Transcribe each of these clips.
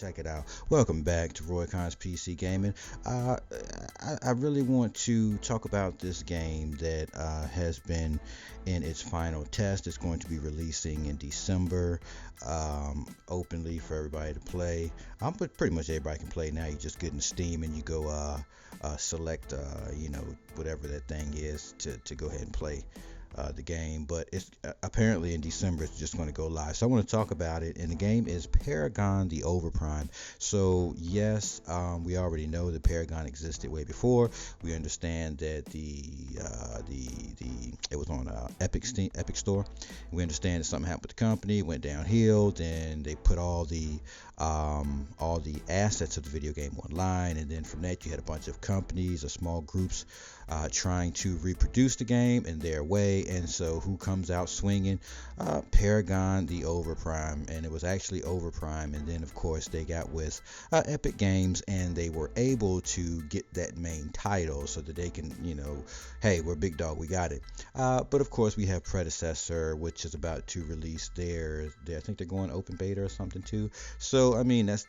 check it out. Welcome back to Roy Khan's PC Gaming. Uh, I really want to talk about this game that has been in its final test. It's going to be releasing in December, openly for everybody to play. But pretty much everybody can play now. You just get in Steam and you go select, whatever that thing is to go ahead and play the game, but it's apparently in December it's just going to go live. So I want to talk about it, and the game is Paragon the Overprime. So yes, we already know that Paragon existed way before. We understand that it was on Epic Store. We understand that something happened with the company, went downhill. Then they put all the assets of the video game online, and then from that you had a bunch of companies or small groups trying to reproduce the game in their way. And so who comes out swinging? Paragon the Overprime. And it was actually Overprime, and then of course they got with Epic Games, and they were able to get that main title so that they can, hey, we're big dog, we got it. But of course we have Predecessor, which is about to release their I think they're going open beta or something too. So I mean, that's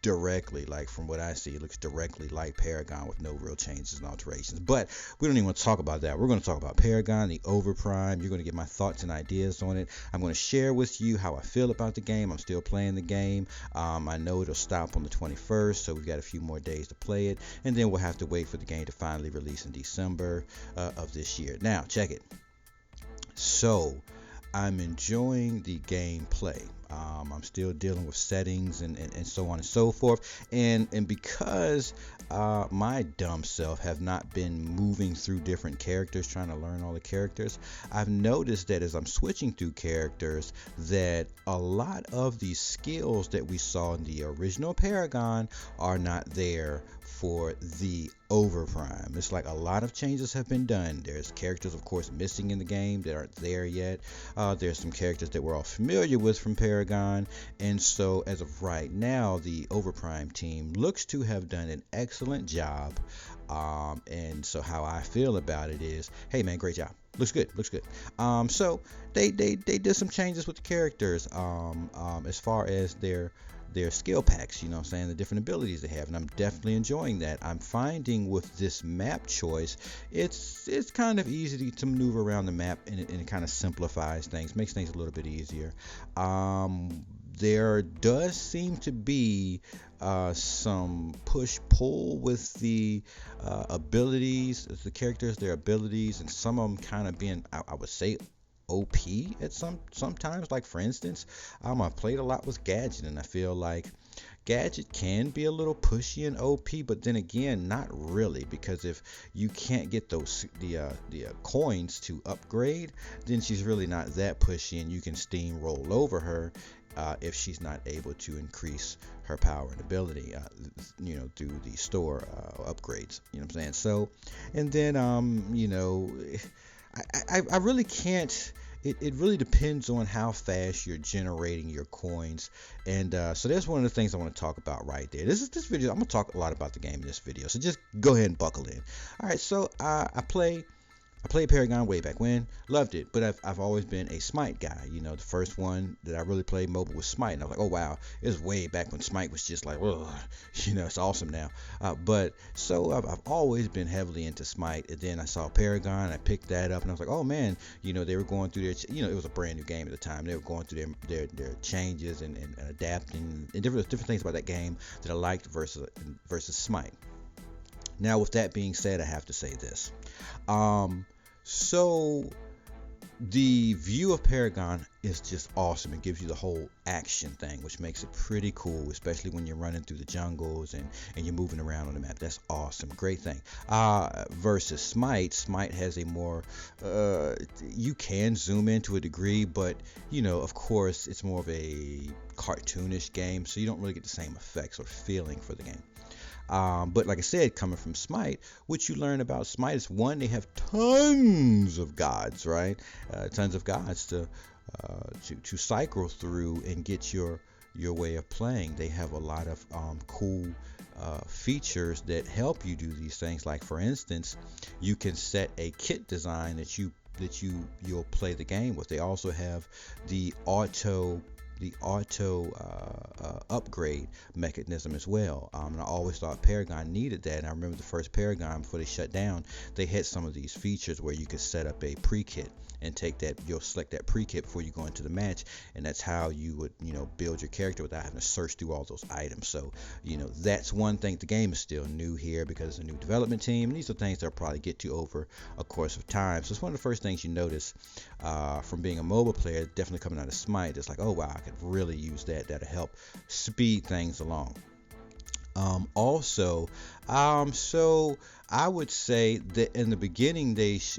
directly, like from what I see, it looks directly like Paragon with no real changes and alterations. But we don't even want to talk about that. We're going to talk about Paragon the Overprime. You're going to get my thoughts and ideas on it. I'm going to share with you how I feel about the game. I'm still playing the game. I know it'll stop on the 21st, so we've got a few more days to play it, and then we'll have to wait for the game to finally release in December of this year. Now check it. So I'm enjoying the gameplay. I'm still dealing with settings and so on and so forth. And because my dumb self have not been moving through different characters, trying to learn all the characters, I've noticed that as I'm switching through characters, that a lot of the skills that we saw in the original Paragon are not there for the Overprime. It's like a lot of changes have been done. There's characters, of course, missing in the game that aren't there yet. There's some characters that we're all familiar with from Paragon, and so as of right now, the Overprime team looks to have done an excellent job. And so how I feel about it is, hey man, great job. Looks good. So they did some changes with the characters as far as their skill packs, the different abilities they have, and I'm definitely enjoying that. I'm finding with this map choice, it's kind of easy to maneuver around the map, and it kind of simplifies things, makes things a little bit easier. There does seem to be some push-pull with the abilities, the characters, their abilities, and some of them kind of being, I would say, OP at sometimes. Like for instance, I've played a lot with Gadget, and I feel like Gadget can be a little pushy and OP, but then again, not really, because if you can't get the coins to upgrade, then she's really not that pushy, and you can steamroll over her if she's not able to increase her power and ability, through the store upgrades. You know what I'm saying? So, and then I really can't. It really depends on how fast you're generating your coins, and so that's one of the things I want to talk about right there. This video. I'm gonna talk a lot about the game in this video, so just go ahead and buckle in. All right, so I played Paragon way back when, loved it, but I've always been a Smite guy. The first one that I really played mobile was Smite, and I was like, oh wow, it was way back when Smite was just like, it's awesome now. But so I've always been heavily into Smite, and then I saw Paragon, I picked that up, and I was like, oh man, they were going through their, it was a brand new game at the time. They were going through their changes and adapting, and different things about that game that I liked versus Smite. Now, with that being said, I have to say this. So the view of Paragon is just awesome. It gives you the whole action thing, which makes it pretty cool, especially when you're running through the jungles and you're moving around on the map. That's awesome. Great thing. Versus Smite has a more, you can zoom in to a degree, but, of course, it's more of a cartoonish game, so you don't really get the same effects or feeling for the game. But like I said, coming from Smite, what you learn about Smite is, one, they have tons of gods, right? Tons of gods to cycle through and get your way of playing. They have a lot of cool features that help you do these things. Like for instance, you can set a kit design that you'll play the game with. They also have the the auto upgrade mechanism as well. And I always thought Paragon needed that. And I remember the first Paragon before they shut down, they had some of these features where you could set up a pre-kit and take that, you'll select that pre-kit before you go into the match, and that's how you would, build your character without having to search through all those items. So, that's one thing. The game is still new here because it's a new development team, and these are things they'll probably get to over a course of time. So it's one of the first things you notice from being a mobile player, definitely coming out of Smite. It's like, oh wow, I could really use that. That'll help speed things along. So I would say that in the beginning,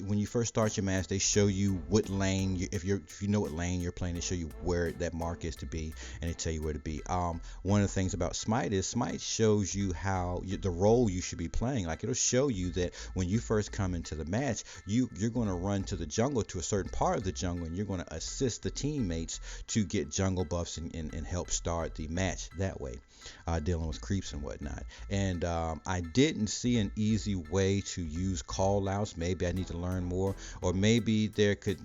when you first start your match, they show you what lane, if you know what lane you're playing, they show you where that mark is to be, and they tell you where to be. One of the things about Smite is Smite shows you the role you should be playing. Like, it'll show you that when you first come into the match, you're going to run to the jungle, to a certain part of the jungle, and you're going to assist the teammates to get jungle buffs and help start the match that way. Dealing with creeps and whatnot. And I didn't see an easy way to use call outs. Maybe I need to learn more, or maybe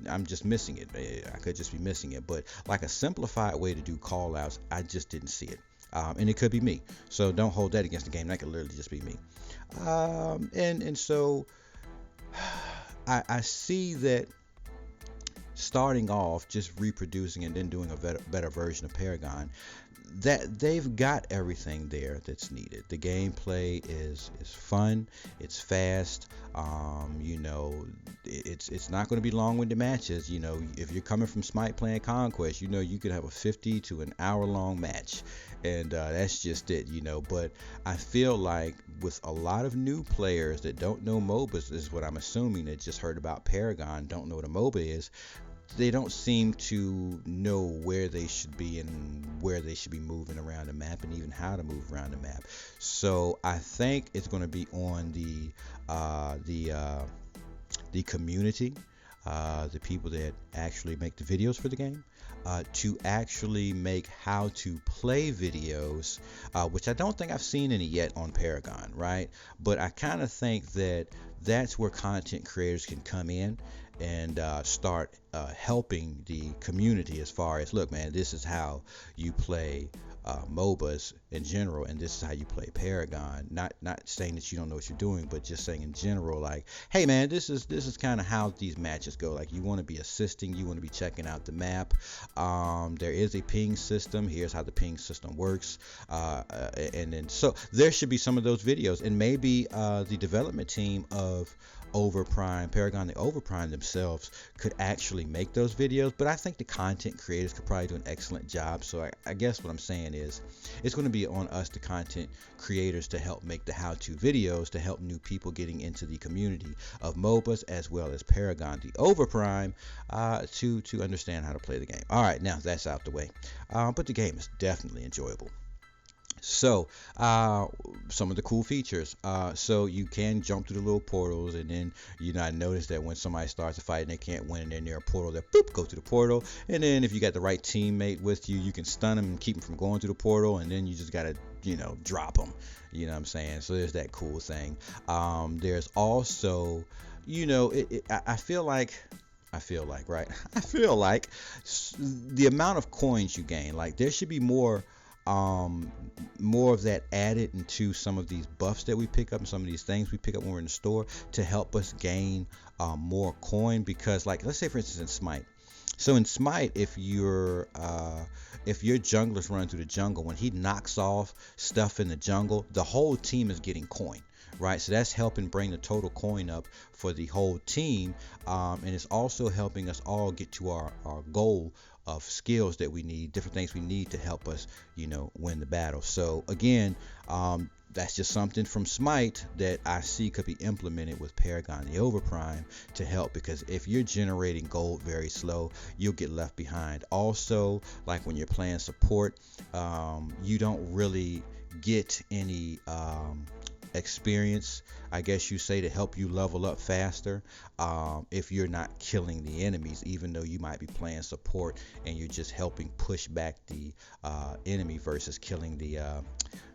I'm just missing it. I could just be missing it. But like a simplified way to do call outs, I just didn't see it. And it could be me. So don't hold that against the game. That could literally just be me. So I see that starting off, just reproducing and then doing a better version of Paragon, that they've got everything there that's needed. The gameplay is fun, it's fast. It's not going to be long-winded matches. If you're coming from Smite playing Conquest, you could have a 50 to an hour-long match, and that's just it. But I feel like with a lot of new players that don't know MOBAs, is what I'm assuming, that just heard about Paragon, don't know what a MOBA is. They don't seem to know where they should be and where they should be moving around the map, and even how to move around the map. So I think it's going to be on the community, the people that actually make the videos for the game, to actually make how to play videos, which I don't think I've seen any yet on Paragon, right? But I kind of think that's where content creators can come in and start helping the community as far as, look, man, this is how you play MOBAs in general, and this is how you play Paragon. Not saying that you don't know what you're doing, but just saying in general, like, hey man, this is kind of how these matches go. Like, you want to be assisting, you want to be checking out the map. There is a ping system. Here's how the ping system works, and then so there should be some of those videos, and maybe the development team of Paragon, the overprime themselves could actually make those videos. But I think the content creators could probably do an excellent job. So I guess what I'm saying is, it's going to be on us, the content creators, to help make the how-to videos to help new people getting into the community of MOBAs as well as Paragon, the overprime, to understand how to play the game. All right, now that's out the way. But the game is definitely enjoyable. So some of the cool features, so you can jump through the little portals, and then I noticed that when somebody starts a fight and they can't win, and they're near a portal, they go through the portal. And then if you got the right teammate with you, you can stun them and keep them from going through the portal, and then you just gotta drop them. You know what I'm saying? So there's that cool thing. There's also, I feel like the amount of coins you gain, like, there should be more of that added into some of these buffs that we pick up and some of these things we pick up when we're in the store, to help us gain more coin. Because, like, let's say for instance in Smite, so in Smite, if your jungler's running through the jungle, when he knocks off stuff in the jungle, the whole team is getting coin, right? So that's helping bring the total coin up for the whole team, and it's also helping us all get to our goal of skills that we need, different things we need to help us, win the battle. So again, that's just something from Smite that I see could be implemented with Paragon, the overprime, to help, because if you're generating gold very slow, you'll get left behind. Also, like when you're playing support, you don't really get any experience, I guess you say, to help you level up faster, if you're not killing the enemies, even though you might be playing support and you're just helping push back the enemy versus killing the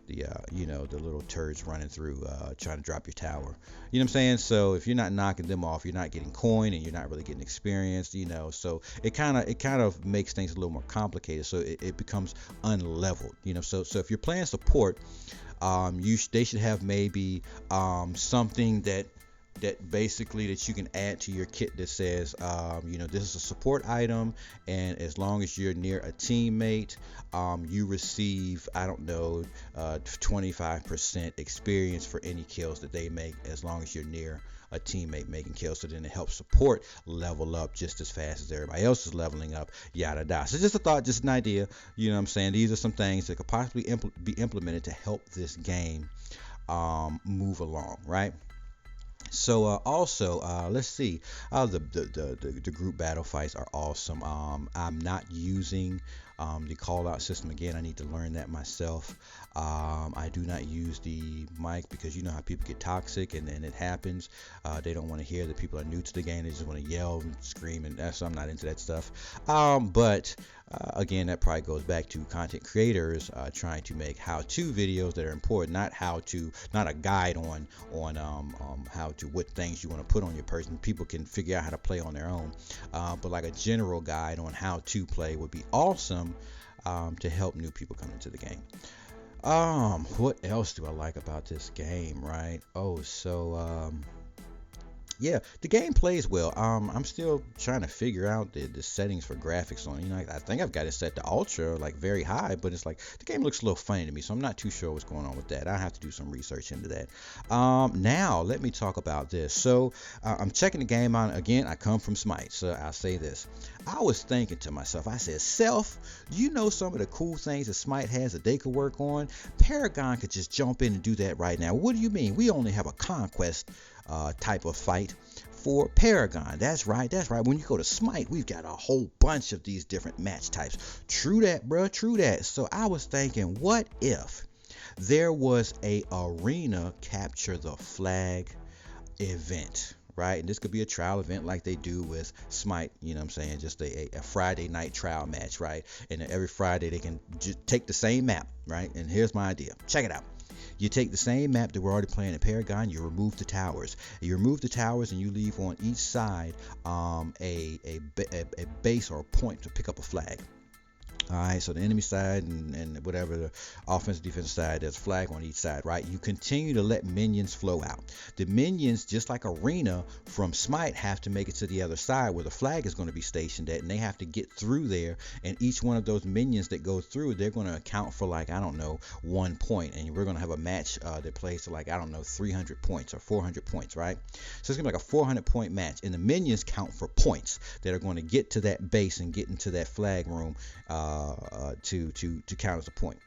the little turds running through trying to drop your tower. You know what I'm saying? So if you're not knocking them off, you're not getting coin and you're not really getting experience. So it kind of makes things a little more complicated. So it becomes unleveled. So if you're playing support, they should have maybe something that basically that you can add to your kit that says, this is a support item, and as long as you're near a teammate, you receive, I don't know, 25% experience for any kills that they make, as long as you're near a teammate making kills. So then it helps support level up just as fast as everybody else is leveling up, yada yada. So just a thought, just an idea. You know what I'm saying? These are some things that could possibly be implemented to help this game move along, right? So also, let's see. The group battle fights are awesome. I'm not using the call out system again. I need to learn that myself. I do not use the mic because you know how people get toxic, and then it happens. They don't want to hear that people are new to the game. They just want to yell and scream, and so I'm not into that stuff. But again, that probably goes back to content creators trying to make how-to videos that are important, not a guide on how to, what things you want to put on your person. People can figure out how to play on their own, but like a general guide on how to play would be awesome to help new people come into the game. What else do I like about this game, right? Yeah, the game plays well. I'm still trying to figure out the settings for graphics on. I think I've got it set to ultra, like very high, but it's like the game looks a little funny to me, so I'm not too sure what's going on with that. I have to do some research into that. Now let me talk about this. So I'm checking the game out again. I come from Smite, so I'll say this. I was thinking to myself, I said, Self, some of the cool things that Smite has that they could work on. Paragon could just jump in and do that right now. What do you mean? We only have a conquest type of fight for Paragon. That's right. When you go to Smite, we've got a whole bunch of these different match types. True that, bro. True that. So I was thinking, what if there was a arena capture the flag event? Right, and this could be a trial event like they do with Smite, you know what I'm saying, just a Friday night trial match, right? And every Friday they can just take the same map, right? And here's my idea. Check it out. You take the same map that we're already playing in Paragon, you remove the towers. You remove the towers and you leave on each side a base or a point to pick up a flag. All right, so the enemy side and whatever the offensive defensive side, there's a flag on each side, right? You continue to let minions flow out. The minions, just like Arena from Smite, have to make it to the other side where the flag is going to be stationed at, and they have to get through there. And each one of those minions that go through, they're going to account for, like, I don't know, 1 point. And we're going to have a match that plays to, like, I don't know, 300 points or 400 points, right? So it's going to be like a 400-point match. And the minions count for points that are going to get to that base and get into that flag room to count as a point.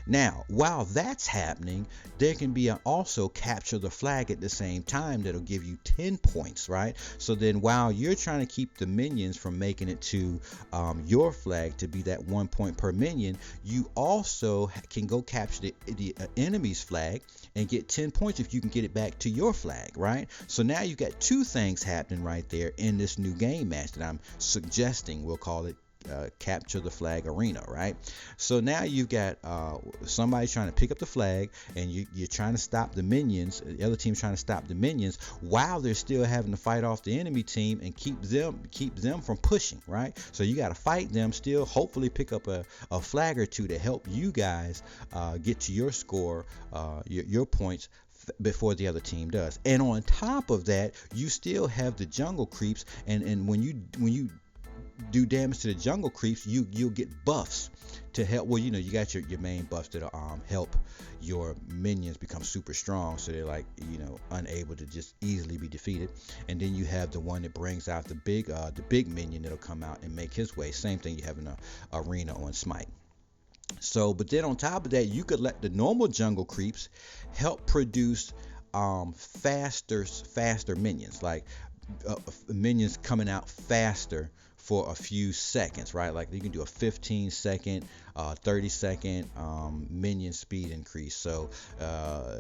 Now, while that's happening, there can be also capture the flag at the same time that'll give you 10 points, right? So then while you're trying to keep the minions from making it to your flag to be that 1 point per minion, you also can go capture the enemy's flag and get 10 points if you can get it back to your flag, right? So now you've got two things happening right there in this new game match that I'm suggesting. We'll call it capture the flag arena, right? So now you've got somebody trying to pick up the flag, and you're trying to stop the minions. The other team's trying to stop the minions while they're still having to fight off the enemy team and keep them from pushing, right? So you got to fight them still, hopefully pick up a flag or two to help you guys get to your score, your points before the other team does. And on top of that, you still have the jungle creeps, and when you do damage to the jungle creeps, you'll get buffs to help. Well, you got your main buffs that'll help your minions become super strong, so they're like unable to just easily be defeated. And then you have the one that brings out the big minion that'll come out and make his way. Same thing you have in the arena on Smite. So, but then on top of that, you could let the normal jungle creeps help produce faster minions, like minions coming out faster for a few seconds, right? Like you can do a 15-second 30-second minion speed increase. So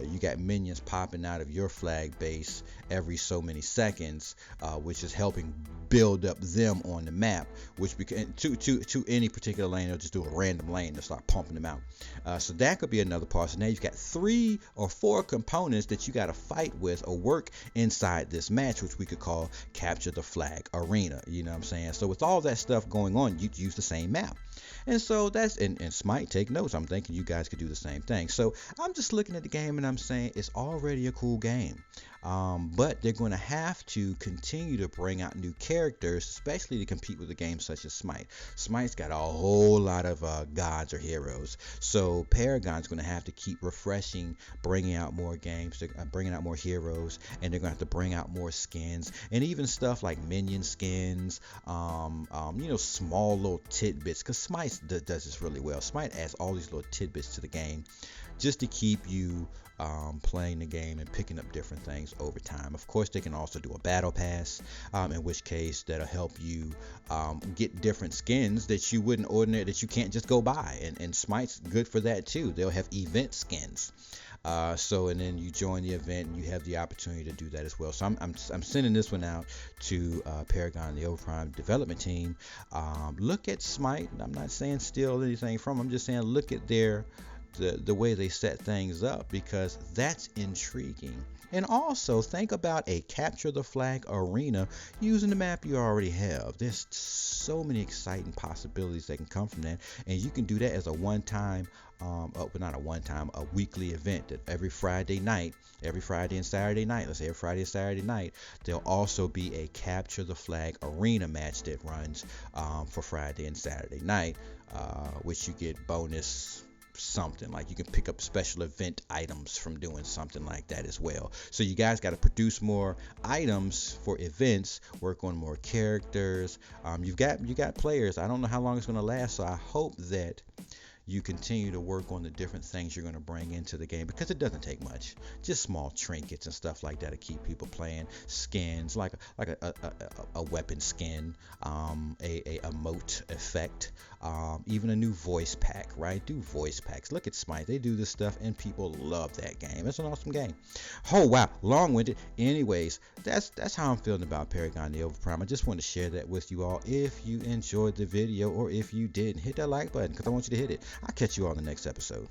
you got minions popping out of your flag base every so many seconds, which is helping build up them on the map, which to any particular lane, they'll just do a random lane to start pumping them out. So that could be another part. So now you've got 3 or 4 components that you got to fight with or work inside this match, which we could call capture the flag arena. You know what I'm saying? So with all that stuff going on, you use the same map. And so that's, and Smite, take notes. I'm thinking you guys could do the same thing. So I'm just looking at the game and I'm saying it's already a cool game. But they're going to have to continue to bring out new characters, especially to compete with a game such as Smite. Smite's got a whole lot of gods or heroes. So Paragon's going to have to keep refreshing, bringing out more games, bringing out more heroes, and they're going to have to bring out more skins, and even stuff like minion skins, small little tidbits, because Smite does this really well. Smite adds all these little tidbits to the game just to keep you playing the game and picking up different things over time. Of course, they can also do a battle pass, in which case that'll help you get different skins that you wouldn't ordinary, that you can't just go buy. And Smite's good for that too. They'll have event skins. And then you join the event and you have the opportunity to do that as well. So I'm sending this one out to Paragon, the overprime development team. Look at Smite. I'm not saying steal anything from them. I'm just saying look at the way they set things up, because that's intriguing. And also think about a capture the flag arena using the map you already have. There's so many exciting possibilities that can come from that, and you can do that as a a weekly event that every Friday and Saturday night, let's say every Friday and Saturday night, there'll also be a capture the flag arena match that runs for Friday and Saturday night, which you get bonus something, like you can pick up special event items from doing something like that as well. So you guys got to produce more items for events, work on more characters. You got players. I don't know how long it's going to last, so I hope that you continue to work on the different things you're going to bring into the game, because it doesn't take much. Just small trinkets and stuff like that to keep people playing. Skins, like a weapon skin, a emote effect, even a new voice pack, right? Do voice packs. Look at Smite. They do this stuff and people love that game. It's an awesome game. Oh wow, long-winded. Anyways, that's how I'm feeling about Paragon the Overprime. I just wanted to share that with you all. If you enjoyed the video, or if you didn't, hit that like button, because I want you to hit it. I'll catch you all in the next episode.